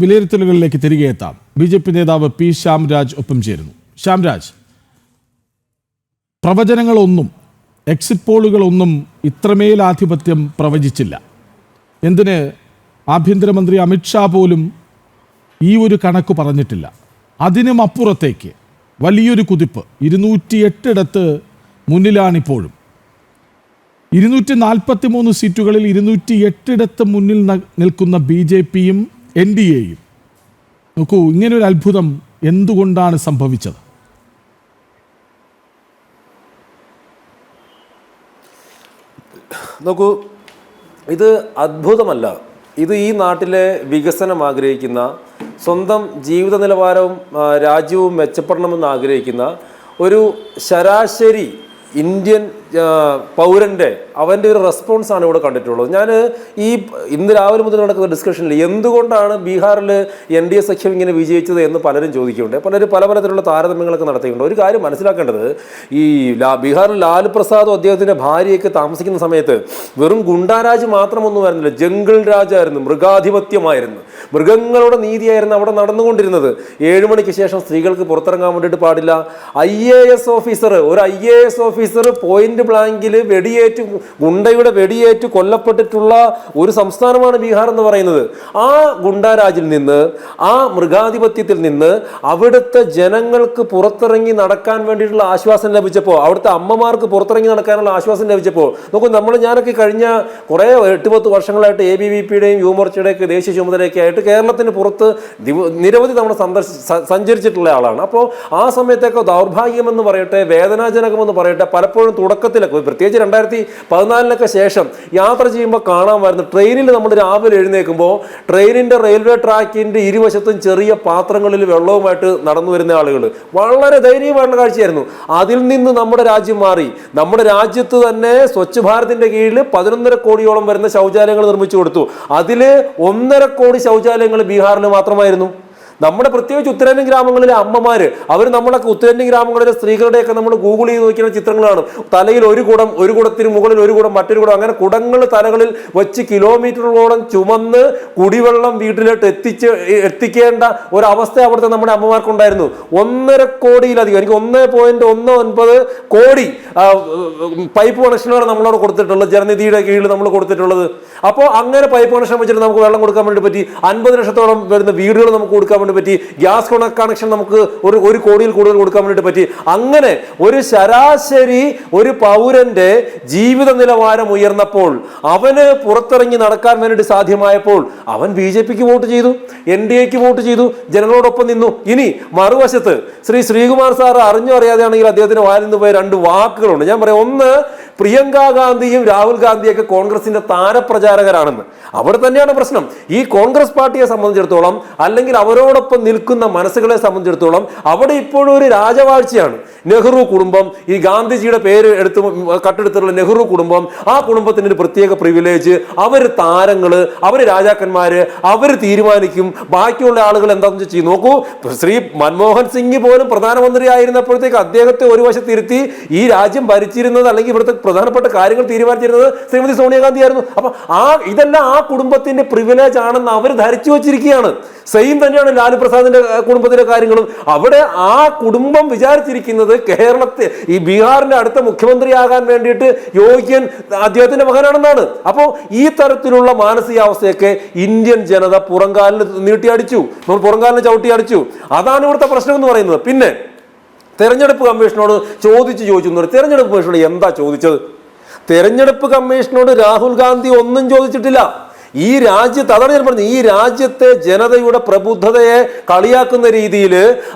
വിലയിരുത്തലുകളിലേക്ക് തിരികെ എത്താം. ബി.ജെ.പി. നേതാവ് പി. ശ്യാംരാജ് ഒപ്പം ചേരുന്നു. ശ്യാംരാജ്, പ്രവചനങ്ങളൊന്നും, എക്സിറ്റ് പോളുകളൊന്നും ഇത്രമേൽ ആധിപത്യം പ്രവചിച്ചില്ല. എന്തിന് ആഭ്യന്തരമന്ത്രി അമിത്ഷാ പോലും ഈ ഒരു കണക്ക് പറഞ്ഞിട്ടില്ല. അതിനും അപ്പുറത്തേക്ക് വലിയൊരു കുതിപ്പ്. 208 മുന്നിലാണിപ്പോഴും. 243 സീറ്റുകളിൽ 208 മുന്നിൽ നിൽക്കുന്ന ബി.ജെ.പിയും NDAയും. നോക്കൂ, ഇങ്ങനൊരു അത്ഭുതം എന്തുകൊണ്ടാണ് സംഭവിച്ചത്? നോക്കൂ, ഇത് അത്ഭുതമല്ല. ഇത് ഈ നാട്ടിലെ വികസനം ആഗ്രഹിക്കുന്ന, സ്വന്തം ജീവിത നിലവാരവും രാജ്യവും മെച്ചപ്പെടണമെന്ന് ആഗ്രഹിക്കുന്ന ഒരു ശരാശരി ഇന്ത്യൻ പൗരൻ്റെ അവൻ്റെ ഒരു റെസ്പോൺസാണ് ഇവിടെ കണ്ടിട്ടുള്ളത്. ഞാൻ ഇന്ന് രാവിലെ മുതൽ നടക്കുന്ന ഡിസ്കഷനിൽ എന്തുകൊണ്ടാണ് ബീഹാറിൽ NDA സഖ്യം ഇങ്ങനെ വിജയിച്ചത് എന്ന് പലരും ചോദിക്കുന്നുണ്ട്. പല തരത്തിലുള്ള താരതമ്യങ്ങളൊക്കെ നടത്തിയിട്ടുണ്ട്. ഒരു കാര്യം മനസ്സിലാക്കേണ്ടത്, ഈ ബീഹാറിൽ ലാലു പ്രസാദും അദ്ദേഹത്തിൻ്റെ ഭാര്യയൊക്കെ താമസിക്കുന്ന സമയത്ത് വെറും ഗുണ്ടാരാജ് മാത്രമൊന്നുമായിരുന്നില്ല, ജംഗിൾ രാജായിരുന്നു, മൃഗാധിപത്യമായിരുന്നു, മൃഗങ്ങളുടെ നീതിയായിരുന്നു അവിടെ നടന്നുകൊണ്ടിരുന്നത്. 7 മണിക്ക് ശേഷം സ്ത്രീകൾക്ക് പുറത്തിറങ്ങാൻ വേണ്ടിയിട്ട് പാടില്ല. IAS ഓഫീസർ, ഒരു IAS ഓഫീസർ പോയിന്റ് ബ്ലാങ്കിൽ ഗുണ്ടയുടെ വെടിയേറ്റ് കൊല്ലപ്പെട്ടിട്ടുള്ള ഒരു സംസ്ഥാനമാണ് ബീഹാർ എന്ന് പറയുന്നത്. ആ ഗുണ്ടാരാജിൽ നിന്ന്, ആ മൃഗാധിപത്യത്തിൽ നിന്ന് അവിടുത്തെ ജനങ്ങൾക്ക് പുറത്തിറങ്ങി നടക്കാൻ വേണ്ടിയിട്ടുള്ള ആശ്വാസം ലഭിച്ചപ്പോൾ, അവിടുത്തെ അമ്മമാർക്ക് പുറത്തിറങ്ങി നടക്കാനുള്ള ആശ്വാസം ലഭിച്ചപ്പോൾ, നോക്കൂ, ഞാനൊക്കെ കഴിഞ്ഞ കുറേ 8-10 വർഷങ്ങളായിട്ട് ABVPയുടെയും യുവമോർച്ചയുടെയൊക്കെ ദേശീയ ചുമതലയൊക്കെ ആയിട്ട് കേരളത്തിന് പുറത്ത് നിരവധി തവണ സഞ്ചരിച്ചിട്ടുള്ള ആളാണ്. അപ്പോൾ ആ സമയത്തൊക്കെ ദൗർഭാഗ്യമെന്ന് പറയട്ടെ, വേദനാജനകമെന്ന് പറയട്ടെ, പലപ്പോഴും തുടക്കത്തിലൊക്കെ, പ്രത്യേകിച്ച് 2014 ശേഷം യാത്ര ചെയ്യുമ്പോൾ കാണാമായിരുന്നു, ട്രെയിനിൽ നമ്മൾ രാവിലെ എഴുന്നേൽക്കുമ്പോൾ ട്രെയിനിൻ്റെ റെയിൽവേ ട്രാക്കിൻ്റെ ഇരുവശത്തും ചെറിയ പാത്രങ്ങളിൽ വെള്ളവുമായിട്ട് നടന്നു വരുന്ന ആളുകൾ. വളരെ ദയനീയമായിട്ടുള്ള കാഴ്ചയായിരുന്നു. അതിൽ നിന്ന് നമ്മുടെ രാജ്യം മാറി. നമ്മുടെ രാജ്യത്ത് തന്നെ സ്വച്ഛ് ഭാരതിൻ്റെ കീഴിൽ 11.5 കോടിയോളം വരുന്ന ശൗചാലയങ്ങൾ നിർമ്മിച്ചു കൊടുത്തു. അതിൽ 1.5 കോടി ശൗചാലയങ്ങൾ ബീഹാറിൽ മാത്രമായിരുന്നു. നമ്മുടെ പ്രത്യേകിച്ച് ഉത്തരേന്ത്യൻ ഗ്രാമങ്ങളിലെ അമ്മമാര്, അവർ നമ്മളൊക്കെ ഉത്തരേന്ത്യൻ ഗ്രാമങ്ങളിലെ സ്ത്രീകളുടെയൊക്കെ നമ്മൾ ഗൂഗിൾ ചെയ്ത് നോക്കിയ ചിത്രങ്ങളാണ്. തലയിൽ ഒരു കുടം, ഒരു കുടത്തിന് മുകളിൽ ഒരു കുടം, മറ്റൊരു കുടം, അങ്ങനെ കുടങ്ങൾ തലകളിൽ വെച്ച് കിലോമീറ്ററുകളോളം ചുമന്ന് കുടിവെള്ളം വീട്ടിലോട്ട് എത്തിക്കേണ്ട ഒരവസ്ഥ അവിടുത്തെ നമ്മുടെ അമ്മമാർക്കുണ്ടായിരുന്നു. 1.5 കോടിയിലധികം, എനിക്ക് 1.19 കോടി പൈപ്പ് കണക്ഷനുകളാണ് നമ്മളവിടെ കൊടുത്തിട്ടുള്ളത്, ജലനിധിയുടെ കീഴിൽ നമ്മൾ കൊടുത്തിട്ടുള്ളത്. അപ്പോൾ അങ്ങനെ പൈപ്പ് കണക്ഷൻ വെച്ചിട്ട് നമുക്ക് വെള്ളം കൊടുക്കാൻ വേണ്ടി പറ്റി. 50 ലക്ഷത്തോളം വരുന്ന വീടുകൾ നമുക്ക് കൊടുക്കാൻ പറ്റി. ഗ്യാസ് കണക്ഷൻ നമുക്ക് 1 കോടിയിൽ കൂടുതൽ കൊടുക്കാൻ വേണ്ടിയിട്ട് പറ്റി. അങ്ങനെ ഒരു ശരാശരി ഒരു പൗരന്റെ ജീവിത നിലവാരം ഉയർന്നപ്പോൾ, അവന് പുറത്തിറങ്ങി നടക്കാൻ വേണ്ടിയിട്ട് സാധ്യമായപ്പോൾ അവൻ BJPക്ക് വോട്ട് ചെയ്തു, NDAക്ക് വോട്ട് ചെയ്തു, ജനങ്ങളോടൊപ്പം നിന്നു. ഇനി മറുവശത്ത് ശ്രീകുമാർ സാർ അറിഞ്ഞോ അറിയാതെയാണെങ്കിൽ അദ്ദേഹത്തിന് വായിൽ നിന്ന് പോയ 2 വാക്കുകളുണ്ട്. ഞാൻ പറയാം, ഒന്ന്, പ്രിയങ്ക ഗാന്ധിയും രാഹുൽ ഗാന്ധിയൊക്കെ കോൺഗ്രസിന്റെ താരപ്രചാരകരാണെന്ന്. അവിടെ തന്നെയാണ് പ്രശ്നം. ഈ കോൺഗ്രസ് പാർട്ടിയെ സംബന്ധിച്ചിടത്തോളം, അല്ലെങ്കിൽ അവരോടൊപ്പം നിൽക്കുന്ന മനസ്സുകളെ സംബന്ധിച്ചിടത്തോളം, അവിടെ ഇപ്പോഴും ഒരു രാജവാഴ്ചയാണ്. നെഹ്റു കുടുംബം, ഈ ഗാന്ധിജിയുടെ പേര് കട്ടെടുത്തിട്ടുള്ള നെഹ്റു കുടുംബം, ആ കുടുംബത്തിന് ഒരു പ്രത്യേക പ്രിവിലേജ്, അവർ താരങ്ങള്, അവർ രാജാക്കന്മാര്, അവർ തീരുമാനിക്കും, ബാക്കിയുള്ള ആളുകൾ എന്താണെന്ന് ചെയ്യും. നോക്കൂ, ശ്രീ മൻമോഹൻ സിംഗ് പോലും പ്രധാനമന്ത്രി ആയിരുന്നപ്പോഴത്തേക്ക് അദ്ദേഹത്തെ ഒരു വശത്തിരുത്തി ഈ രാജ്യം ഭരിച്ചിരുന്നത്, അല്ലെങ്കിൽ ഇവിടുത്തെ പ്രധാനപ്പെട്ട കാര്യങ്ങൾ തീരുമാനിച്ചിരുന്നത് ശ്രീമതി സോണിയാഗാന്ധി ആയിരുന്നു. അപ്പൊ ഇതെല്ലാം ആ കുടുംബത്തിന്റെ പ്രിവിലേജ് ആണെന്ന് അവർ ധരിച്ചു വച്ചിരിക്കുകയാണ്. സെയിം തന്നെയാണ് ലാലു പ്രസാദിന്റെ കുടുംബത്തിലെ കാര്യങ്ങളും. അവിടെ ആ കുടുംബം വിചാരിച്ചിരിക്കുന്നത് കേരളത്തെ, ഈ ബീഹാറിന്റെ അടുത്ത മുഖ്യമന്ത്രിയാകാൻ വേണ്ടിയിട്ട് യോഗ്യൻ അദ്ദേഹത്തിന്റെ മകനാണെന്നാണ്. അപ്പോൾ ഈ തരത്തിലുള്ള മാനസികാവസ്ഥയൊക്കെ ഇന്ത്യൻ ജനത പുറംകാലിന് നീട്ടിയടിച്ചു, പുറംകാലിന് ചവിട്ടി അടിച്ചു. അതാണ് ഇവിടുത്തെ പ്രശ്നം എന്ന് പറയുന്നത്. പിന്നെ തെരഞ്ഞെടുപ്പ് കമ്മീഷനോട് ചോദിച്ചു. തെരഞ്ഞെടുപ്പ് കമ്മീഷനോട് എന്താ ചോദിച്ചത്? തെരഞ്ഞെടുപ്പ് കമ്മീഷനോട് രാഹുൽ ഗാന്ധി ഒന്നും ചോദിച്ചിട്ടില്ല. ഈ രാജ്യത്ത്, അതാണ് ഞാൻ പറഞ്ഞത്, ഈ രാജ്യത്തെ ജനതയുടെ പ്രബുദ്ധതയെ കളിയാക്കുന്ന രീതിയിൽ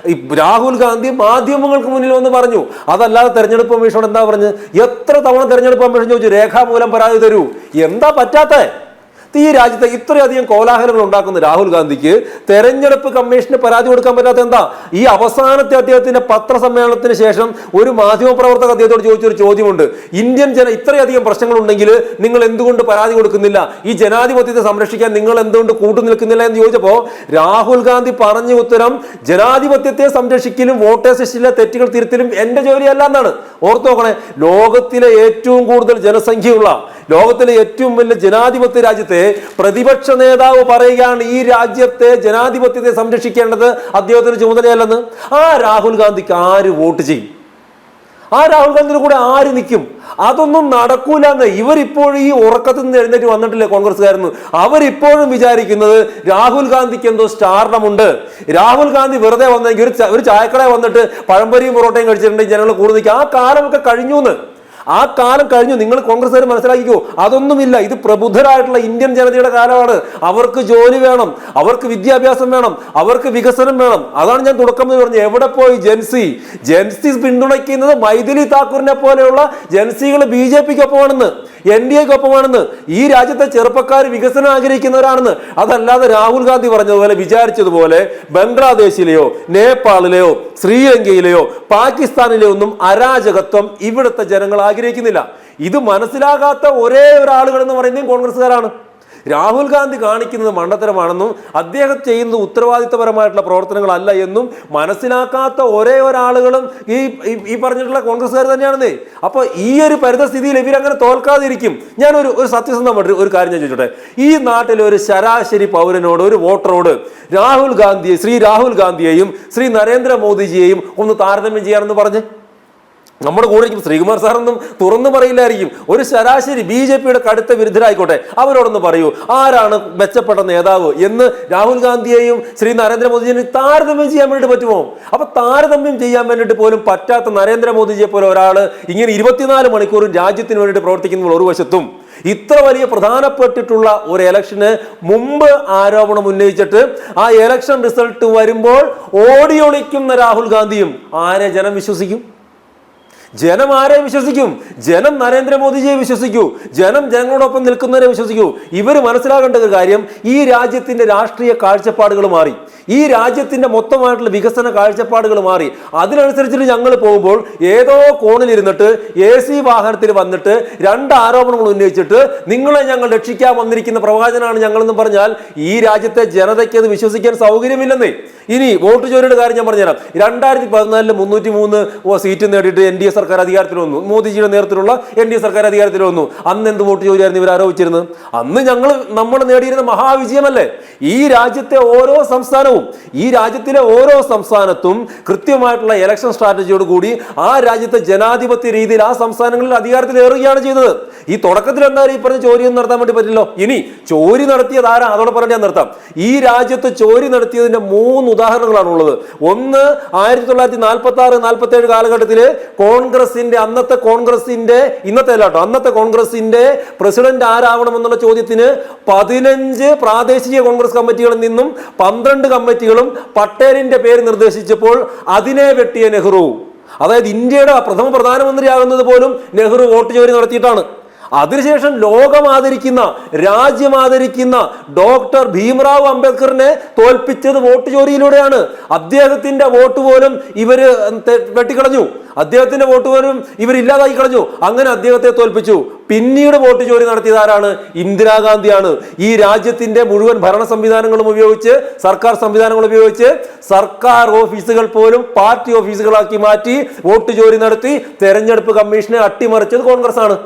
രാഹുൽ ഗാന്ധി മാധ്യമങ്ങൾക്ക് മുന്നിൽ വന്ന് പറഞ്ഞു. അതല്ലാതെ തെരഞ്ഞെടുപ്പ് കമ്മീഷനോട് എന്താ പറഞ്ഞത്? എത്ര തവണ തെരഞ്ഞെടുപ്പ് കമ്മീഷൻ ചോദിച്ചു, രേഖാമൂലം പരാതി തരൂ. എന്താ പറ്റാത്തേ? ഈ രാജ്യത്തെ ഇത്രയധികം കോലാഹലങ്ങൾ ഉണ്ടാക്കുന്ന രാഹുൽ ഗാന്ധിക്ക് തെരഞ്ഞെടുപ്പ് കമ്മീഷന് പരാതി കൊടുക്കാൻ പറ്റാത്ത എന്താ? ഈ അവസാനത്തെ അദ്ദേഹത്തിന്റെ പത്രസമ്മേളനത്തിന് ശേഷം ഒരു മാധ്യമപ്രവർത്തക അദ്ദേഹത്തോട് ചോദിച്ചൊരു ചോദ്യമുണ്ട്. ഇന്ത്യൻ ഇത്രയധികം പ്രശ്നങ്ങൾ ഉണ്ടെങ്കിൽ നിങ്ങൾ എന്തുകൊണ്ട് പരാതി കൊടുക്കുന്നില്ല? ഈ ജനാധിപത്യത്തെ സംരക്ഷിക്കാൻ നിങ്ങൾ എന്തുകൊണ്ട് കൂട്ടുനിൽക്കുന്നില്ല എന്ന് ചോദിച്ചപ്പോൾ രാഹുൽ ഗാന്ധി പറഞ്ഞ ഉത്തരം, ജനാധിപത്യത്തെ സംരക്ഷിക്കലും വോട്ടേഴ്സ് ലിസ്റ്റിലെ തെറ്റുകൾ തിരുത്തലും എന്റെ ജോലിയല്ല എന്നാണ്. ഓർത്തു നോക്കണേ, ലോകത്തിലെ ഏറ്റവും കൂടുതൽ ജനസംഖ്യയുള്ള, ലോകത്തിലെ ഏറ്റവും വലിയ ജനാധിപത്യ രാജ്യത്തെ രാജ്യത്തെ പ്രതിപക്ഷ നേതാവ് പറയുകയാണ് ഈ രാജ്യത്തെ ജനാധിപത്യത്തെ സംരക്ഷിക്കേണ്ടത് അദ്ദേഹത്തിന് ചുമതലയല്ലെന്ന്. ആ രാഹുൽ ഗാന്ധിക്ക് ആര് വോട്ട് ചെയ്യും? ആ രാഹുൽ ഗാന്ധിയുടെ കൂടെ ആര് നിൽക്കും? അതൊന്നും നടക്കൂലെന്ന് ഇവരിപ്പോഴും ഈ ഉറക്കത്തിൽ നിന്ന് എഴുന്നേറ്റ് വന്നിട്ടില്ലേ കോൺഗ്രസ്സുകാരെന്ന്. അവരിപ്പോഴും വിചാരിക്കുന്നത് രാഹുൽ ഗാന്ധിക്ക് എന്തോ സ്റ്റാർഡമുണ്ട്. രാഹുൽ ഗാന്ധി വെറുതെ വന്നെങ്കിൽ ഒരു ചായക്കടയിൽ വന്നിട്ട് പഴംപൊരിയും പൊറോട്ടയും കഴിച്ചിട്ടുണ്ടെങ്കിൽ ജനങ്ങൾ കൂടുതൽ നിൽക്കുക. ആ കാലമൊക്കെ കഴിഞ്ഞു എന്ന്. ആ കാലം കഴിഞ്ഞു. നിങ്ങൾ കോൺഗ്രസ്സുകാർ മനസ്സിലാക്കിക്കോ, അതൊന്നുമില്ല. ഇത് പ്രബുദ്ധരായിട്ടുള്ള ഇന്ത്യൻ ജനതയുടെ കാലമാണ്. അവർക്ക് ജോലി വേണം, അവർക്ക് വിദ്യാഭ്യാസം വേണം, അവർക്ക് വികസനം വേണം. അതാണ് ഞാൻ തുടക്കം പറഞ്ഞത്. എവിടെ പോയി ജെൻസി പിന്തുണയ്ക്കുന്നത് മൈഥിലി താക്കൂറിനെ പോലെയുള്ള ജെൻസികൾ BJPക്കൊപ്പമാണെന്ന്, NDAക്കൊപ്പമാണെന്ന്. ഈ രാജ്യത്തെ ചെറുപ്പക്കാർ വികസനം ആഗ്രഹിക്കുന്നവരാണെന്ന്. അതല്ലാതെ രാഹുൽ ഗാന്ധി പറഞ്ഞതുപോലെ വിചാരിച്ചതുപോലെ ബംഗ്ലാദേശിലെയോ നേപ്പാളിലെയോ ശ്രീലങ്കയിലെയോ പാകിസ്ഥാനിലെയോ ഒന്നും അരാജകത്വം ഇവിടുത്തെ ജനങ്ങൾ ആഗ്രഹിക്കുന്നില്ല. ഇത് മനസ്സിലാകാത്ത ഒരേ ഒരാളുകൾ എന്ന് പറയുന്നതും കോൺഗ്രസ്സുകാരാണ്. രാഹുൽ ഗാന്ധി കാണിക്കുന്നത് മണ്ടത്തരമാണെന്നും അദ്ദേഹം ചെയ്യുന്നത് ഉത്തരവാദിത്തപരമായിട്ടുള്ള പ്രവർത്തനങ്ങളല്ല എന്നും മനസ്സിലാക്കാത്ത ഒരേ ഒരാളുകളും ഈ പറഞ്ഞിട്ടുള്ള കോൺഗ്രസ്സുകാർ തന്നെയാണെന്നേ. അപ്പോൾ ഈ ഒരു പരിതസ്ഥിതിയിൽ ഇവരങ്ങനെ തോൽക്കാതിരിക്കും. ഞാനൊരു സത്യസന്ധമായിട്ട് ഒരു കാര്യം ഞാൻ ചോദിച്ചോട്ടെ. ഈ നാട്ടിലെ ഒരു ശരാശരി പൗരനോട്, ഒരു വോട്ടറോട് ശ്രീ രാഹുൽ ഗാന്ധിയെയും ശ്രീ നരേന്ദ്രമോദിജിയെയും ഒന്ന് താരതമ്യം ചെയ്യാമെന്ന് പറഞ്ഞ് നമ്മുടെ കൂടെ ശ്രീകുമാർ സാറൊന്നും തുറന്നു പറയില്ലായിരിക്കും. ഒരു ശരാശരി BJPയുടെ കടുത്ത വിരുദ്ധരായിക്കോട്ടെ, അവരോടൊന്ന് പറയൂ, ആരാണ് മെച്ചപ്പെട്ട നേതാവ് എന്ന് രാഹുൽ ഗാന്ധിയെയും ശ്രീ നരേന്ദ്രമോദിജിയെ താരതമ്യം ചെയ്യാൻ വേണ്ടിയിട്ട് പറ്റുമോ? അപ്പൊ താരതമ്യം ചെയ്യാൻ വേണ്ടിയിട്ട് പോലും പറ്റാത്ത നരേന്ദ്രമോദിജിയെ പോലെ ഒരാൾ ഇങ്ങനെ 24 മണിക്കൂറും രാജ്യത്തിന് വേണ്ടിയിട്ട് പ്രവർത്തിക്കുന്ന ഒരു വശത്തും ഇത്ര വലിയ പ്രധാനപ്പെട്ടിട്ടുള്ള ഒരു ഇലക്ഷന് മുമ്പ് ആരോപണം ഉന്നയിച്ചിട്ട് ആ ഇലക്ഷൻ റിസൾട്ട് വരുമ്പോൾ ഓടിയൊളിക്കുന്ന രാഹുൽ ഗാന്ധിയും ആരെ ജനം വിശ്വസിക്കും? ജനം ആരെ വിശ്വസിക്കും? ജനം നരേന്ദ്രമോദിജിയെ വിശ്വസിക്കൂ. ജനം ജനങ്ങളോടൊപ്പം നിൽക്കുന്നവരെ വിശ്വസിക്കൂ. ഇവർ മനസ്സിലാക്കേണ്ട ഒരു കാര്യം, ഈ രാജ്യത്തിന്റെ രാഷ്ട്രീയ കാഴ്ചപ്പാടുകൾ മാറി, ഈ രാജ്യത്തിന്റെ മൊത്തമായിട്ടുള്ള വികസന കാഴ്ചപ്പാടുകൾ മാറി. അതിനനുസരിച്ചിട്ട് ഞങ്ങൾ പോകുമ്പോൾ ഏതോ കോണിലിരുന്നിട്ട് AC വാഹനത്തിൽ വന്നിട്ട് 2 ആരോപണങ്ങൾ ഉന്നയിച്ചിട്ട് നിങ്ങളെ ഞങ്ങൾ രക്ഷിക്കാൻ വന്നിരിക്കുന്ന പ്രവാചനാണ് ഞങ്ങളെന്ന് പറഞ്ഞാൽ ഈ രാജ്യത്തെ ജനതയ്ക്ക് അത് വിശ്വസിക്കാൻ സൗകര്യമില്ലെന്നേ. ഇനി വോട്ട് ചോരിയുടെ കാര്യം ഞാൻ പറഞ്ഞുതരാം. 2014 303 സീറ്റ് നേടിയിട്ട് NDA സർക്കാർ അധികാരത്തിൽ വന്നു. മോദിജിയുടെ നേതൃത്വത്തിലുള്ള NDA സർക്കാർ അധികാരത്തിൽ വന്നു. അന്ന് എന്ത് വോട്ട് ചോരിയായിരുന്നു ഇവർ ആരോപിച്ചിരുന്നത്? അന്ന് നമ്മൾ നേടിയിരുന്ന മഹാവിജയമല്ലേ. ഈ രാജ്യത്തെ ഓരോ സംസ്ഥാനത്തും കൃത്യമായിട്ടുള്ള ഇലക്ഷൻ സ്ട്രാറ്റജിയോട് കൂടി ആ രാജ്യത്തെ ജനാധിപത്യ രീതിയിൽ ആ സംസ്ഥാനങ്ങളിൽ അധികാരത്തിൽ ഏറുകയാണ് ചെയ്തത്. ഈ തുടക്കത്തിൽ എന്തായാലും ഈ പറഞ്ഞ ചോരിയൊന്നും നടത്താൻ വേണ്ടി പറ്റില്ലോ. ഇനി ചോരി നടത്തിയത് ആരാ? അതോടെ പറഞ്ഞ് ഞാൻ നിർത്താം. ഈ രാജ്യത്ത് ചോരി നടത്തിയതിന്റെ 3 ഉദാഹരണങ്ങളാണ് ഉള്ളത്. ഒന്ന്, 1946-47 കാലഘട്ടത്തില് അന്നത്തെ കോൺഗ്രസിന്റെ പ്രസിഡന്റ് ആരാവണമെന്നുള്ള ചോദ്യത്തിന് 15 പ്രാദേശിക കോൺഗ്രസ് കമ്മിറ്റികളിൽ നിന്നും 12 കമ്മിറ്റികളും പട്ടേലിന്റെ പേര് നിർദ്ദേശിച്ചപ്പോൾ അതിനെ വെട്ടിയ നെഹ്റു, അതായത് ഇന്ത്യയുടെ പ്രഥമ പ്രധാനമന്ത്രിയാകുന്നത് പോലും നെഹ്റു വോട്ട് ചോരി നടത്തിയിട്ടാണ്. അതിനുശേഷം ലോകം ആദരിക്കുന്ന, രാജ്യം ആദരിക്കുന്ന ഡോക്ടർ ഭീംറാവു അംബേദ്കറിനെ തോൽപ്പിച്ചത് വോട്ട് ചോരിയിലൂടെയാണ്. അദ്ദേഹത്തിന്റെ വോട്ട് പോലും ഇവര് വെട്ടിക്കളഞ്ഞു, അദ്ദേഹത്തിന്റെ വോട്ട് പോലും ഇവരില്ലാതാക്കി കളഞ്ഞു. അങ്ങനെ അദ്ദേഹത്തെ തോൽപ്പിച്ചു. പിന്നീട് വോട്ട് ചോരി നടത്തിയത് ആരാണ്? ഇന്ദിരാഗാന്ധിയാണ്. ഈ രാജ്യത്തിന്റെ മുഴുവൻ ഭരണ സംവിധാനങ്ങളും ഉപയോഗിച്ച്, സർക്കാർ സംവിധാനങ്ങൾ ഉപയോഗിച്ച് സർക്കാർ ഓഫീസുകൾ പോലും പാർട്ടി ഓഫീസുകളാക്കി മാറ്റി വോട്ട് ചോരി നടത്തി തെരഞ്ഞെടുപ്പ് കമ്മീഷനെ അട്ടിമറിച്ചത് കോൺഗ്രസ് ആണ്.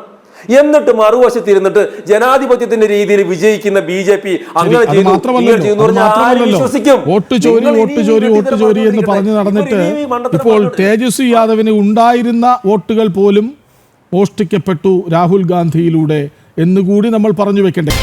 എന്നിട്ട് മറുവശത്തിരുന്നിട്ട് ജനാധിപത്യത്തിന്റെ രീതിയിൽ വിജയിക്കുന്ന BJP അങ്ങനെ വിശ്വസിക്കും? വോട്ട് ചോരി എന്ന് പറഞ്ഞു നടന്നിട്ട് ഇപ്പോൾ തേജസ്വി യാദവിന് ഉണ്ടായിരുന്ന വോട്ടുകൾ പോലും മോഷ്ടിക്കപ്പെട്ടു രാഹുൽ ഗാന്ധിയിലൂടെ എന്നുകൂടി നമ്മൾ പറഞ്ഞു വെക്കണ്ടേ?